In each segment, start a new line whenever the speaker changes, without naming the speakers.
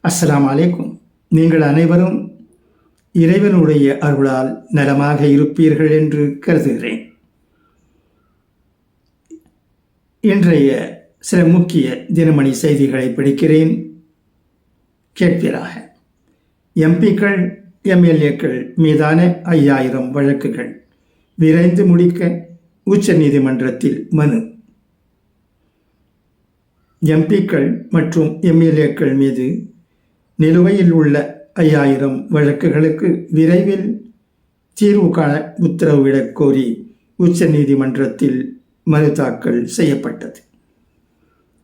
அஸ்ஸலாமு அலைக்கும். நீங்கள் அனைவரும் இறைவனுடைய அருளால் நலமாக இருப்பீர்கள் என்று கருதுகிறேன். இன்றைய சில முக்கிய தினமணி செய்திகளை படிக்கிறேன், கேட்பீராக. எம்பிக்கள் எம்எல்ஏக்கள் மீதான 5000 வழக்குகள் விரைந்து முடிக்க உச்ச நீதிமன்றத்தில் மனு. எம்பிக்கள் மற்றும் எம்எல்ஏக்கள் மீது நிலுவையில் உள்ள 5000 வழக்குகளுக்கு விரைவில் தீர்வு காண உத்தரவிடக் கோரி உச்ச நீதிமன்றத்தில் மனு தாக்கல் செய்யப்பட்டது.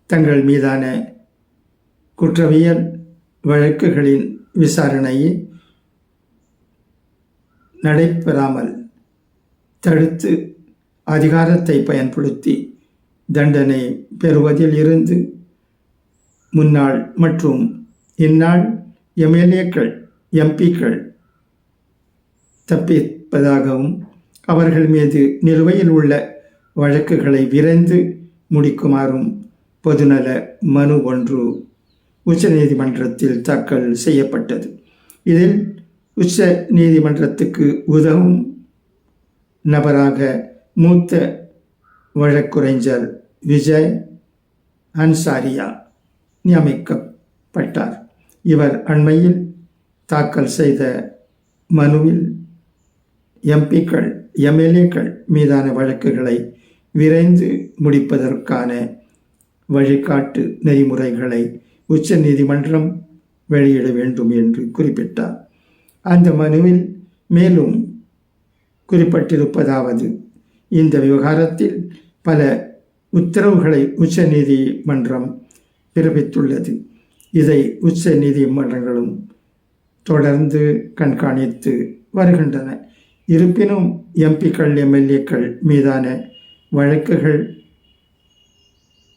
தங்கள் மீதான குற்றவியல் வழக்குகளின் விசாரணையை நடைபெறாமல் தடுத்து அதிகாரத்தை பயன்படுத்தி தண்டனை பெறுவதில் இருந்து முன்னாள் மற்றும் இந்நாள் எம்எல்ஏக்கள் எம்பிக்கள் தப்பிப்பதாகவும் அவர்கள் மீது நிலுவையில் உள்ள வழக்குகளை விரைந்து முடிக்குமாறும் பொதுநல மனு ஒன்று உச்ச நீதிமன்றத்தில் தாக்கல் செய்யப்பட்டது. இதில் உச்ச நீதிமன்றத்துக்கு உதவும் நபராக மூத்த வழக்குரைஞர் விஜய் அன்சாரியா நியமிக்கப்பட்டார். இவர் அண்மையில் தாக்கல் செய்த மனுவில் எம்பிக்கள் எம்எல்ஏக்கள் மீதான வழக்குகளை விரைந்து முடிப்பதற்கான வழிகாட்டு நெறிமுறைகளை உச்ச நீதிமன்றம் வெளியிட வேண்டும் என்று குறிப்பிட்டார். அந்த மனுவில் மேலும் குறிப்பிட்டிருப்பதாவது: இந்த விவகாரத்தில் பல உத்தரவுகளை உச்ச நீதிமன்றம் பிறப்பித்துள்ளது. இதை உச்ச நீதிமன்றங்களும் தொடர்ந்து கண்காணித்து வருகின்றன. இருப்பினும் எம்பிக்கள் எம்எல்ஏக்கள் மீதான வழக்குகள்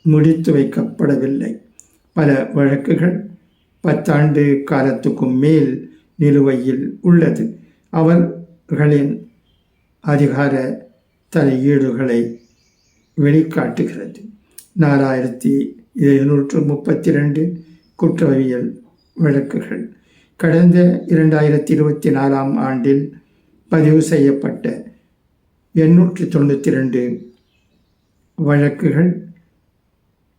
முடித்து வைக்கப்படவில்லை. பல வழக்குகள் 10 ஆண்டு காலத்துக்கும் மேல் நிலுவையில் உள்ளது. அவர்களின் அதிகார தலையீடுகளை வெளிக்காட்டுகிறது. 4732 குற்றவியல் வழக்குகள் கடந்த 2024 ஆண்டில் பதிவு செய்யப்பட்ட 892 வழக்குகள்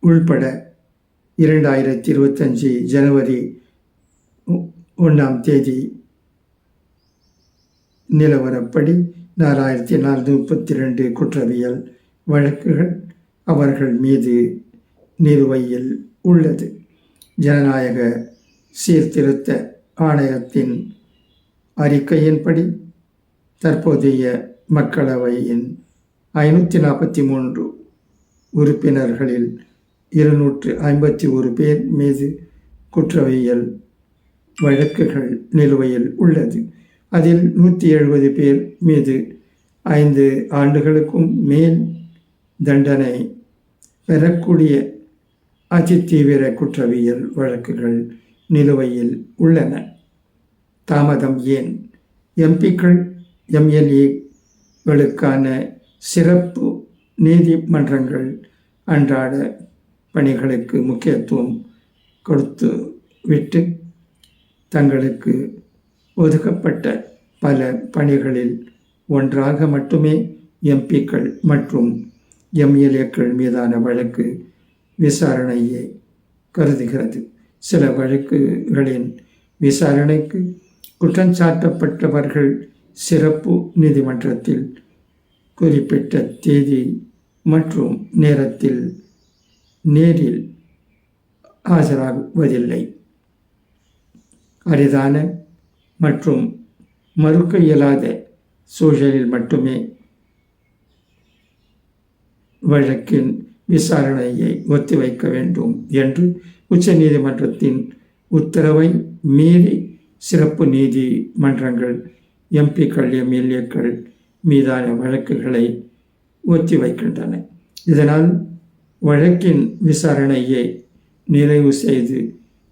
உள்பட 2025 ஜனவரி 1 நிலவரப்படி 4432 குற்றவியல் வழக்குகள் அவர்கள் மீது நிலுவையில் உள்ளது. ஜனநாயக சீர்திருத்த ஆணையத்தின் அறிக்கையின்படி தற்போதைய மக்களவையின் 543 உறுப்பினர்களில் 251 பேர் மீது குற்றவியல் வழக்குகள் நிலுவையில் உள்ளது. அதில் 170 பேர் மீது 5 ஆண்டுகளுக்கும் மேல் தண்டனை பெறக்கூடிய அதிதீவிர குற்றவியல் வழக்குகள் நிலுவையில் உள்ளன. தாமதம் ஏன்? எம்பிக்கள் எம்எல்ஏக்களுக்கான சிறப்பு நீதிமன்றங்கள் அன்றாட பணிகளுக்கு முக்கியத்துவம் கொடுத்துவிட்டு தங்களுக்கு ஒதுக்கப்பட்ட பல பணிகளில் ஒன்றாக மட்டுமே எம்பிக்கள் மற்றும் எம்எல்ஏக்கள் மீதான வழக்கு விசாரணையை கருதுகிறது. சில வழக்குகளின் விசாரணைக்கு குற்றஞ்சாட்டப்பட்டவர்கள் சிறப்பு நீதிமன்றத்தில் குறிப்பிட்ட தேதி மற்றும் நேரத்தில் நேரில் ஆஜராகுவதில்லை. அரிதான மற்றும் மறுக்க இயலாத சூழலில் மட்டுமே வழக்கின் விசாரணையை ஒத்திவைக்க வேண்டும் என்று உச்ச நீதிமன்றத்தின் உத்தரவை மீறி சிறப்பு நீதிமன்றங்கள் எம்பிக்கள் எம்எல்ஏக்கள் மீதான வழக்குகளை ஒத்திவைக்கின்றன. இதனால் வழக்கின் விசாரணையை நிறைவு செய்து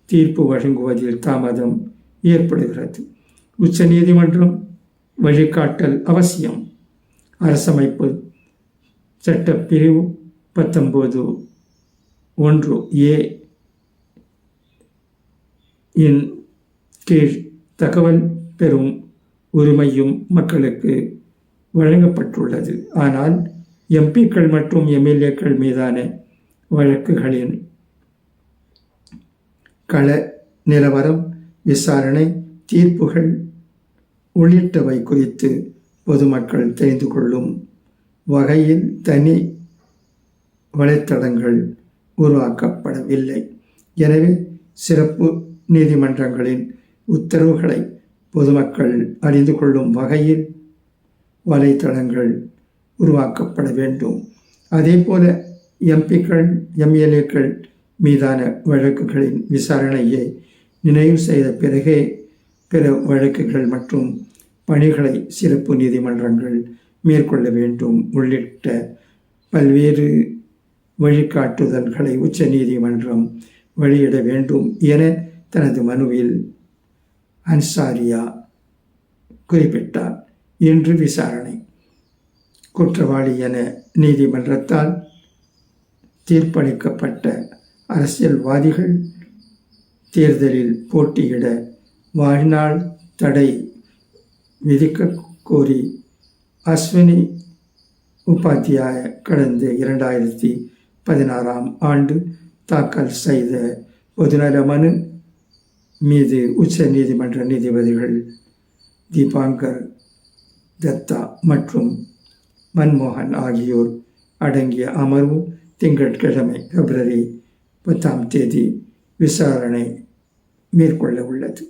தீர்ப்பு வழங்குவதில் தாமதம் ஏற்படுகிறது. உச்ச நீதிமன்றம் வழிகாட்டல் அவசியம். அரசமைப்பு சட்டப்பிரிவு 19(1)(a) இன் கீழ் தகவல் பெறும் உரிமையும் மக்களுக்கு வழங்கப்பட்டுள்ளது. ஆனால் எம்பிக்கள் மற்றும் எம்எல்ஏக்கள் மீதான வழக்குகளின் கள நிலவரம், விசாரணை, தீர்ப்புகள் உள்ளிட்டவை குறித்து பொதுமக்கள் தெரிந்து கொள்ளும் வகையில் தனி வலைத்தளங்கள் உருவாக்கப்படவில்லை. எனவே சிறப்பு நீதிமன்றங்களின் உத்தரவுகளை பொதுமக்கள் அறிந்து கொள்ளும் வகையில் வலைத்தளங்கள் உருவாக்கப்பட வேண்டும். அதேபோல எம்பிக்கள், எம்எல்ஏக்கள் மீதான வழக்குகளின் விசாரணையை நிறைவு செய்த பிறகே பிற வழக்குகள் மற்றும் பணிகளை சிறப்பு நீதிமன்றங்கள் மேற்கொள்ள வேண்டும் உள்ளிட்ட பல்வேறு வழிகாட்டுதல்களை உச்ச நீதிமன்றம் வெளியிட வேண்டும் என தனது மனுவில் அன்சாரியா குறிப்பிட்டார். இன்று விசாரணை. குற்றவாளி என நீதிமன்றத்தால் தீர்ப்பளிக்கப்பட்ட அரசியல்வாதிகள் தேர்தலில் போட்டியிட வாழ்நாள் தடை விதிக்க கோரி அஸ்வினி உபாத்யாய கடந்த 2016 தாக்கல் செய்த பொதுநல மனு மீது உச்ச நீதிமன்ற நீதிபதிகள் தீபாங்கர் தத்தா மற்றும் மன்மோகன் ஆகியோர் அடங்கிய அமர்வு திங்கட்கிழமை February 10 விசாரணை மேற்கொள்ள உள்ளது.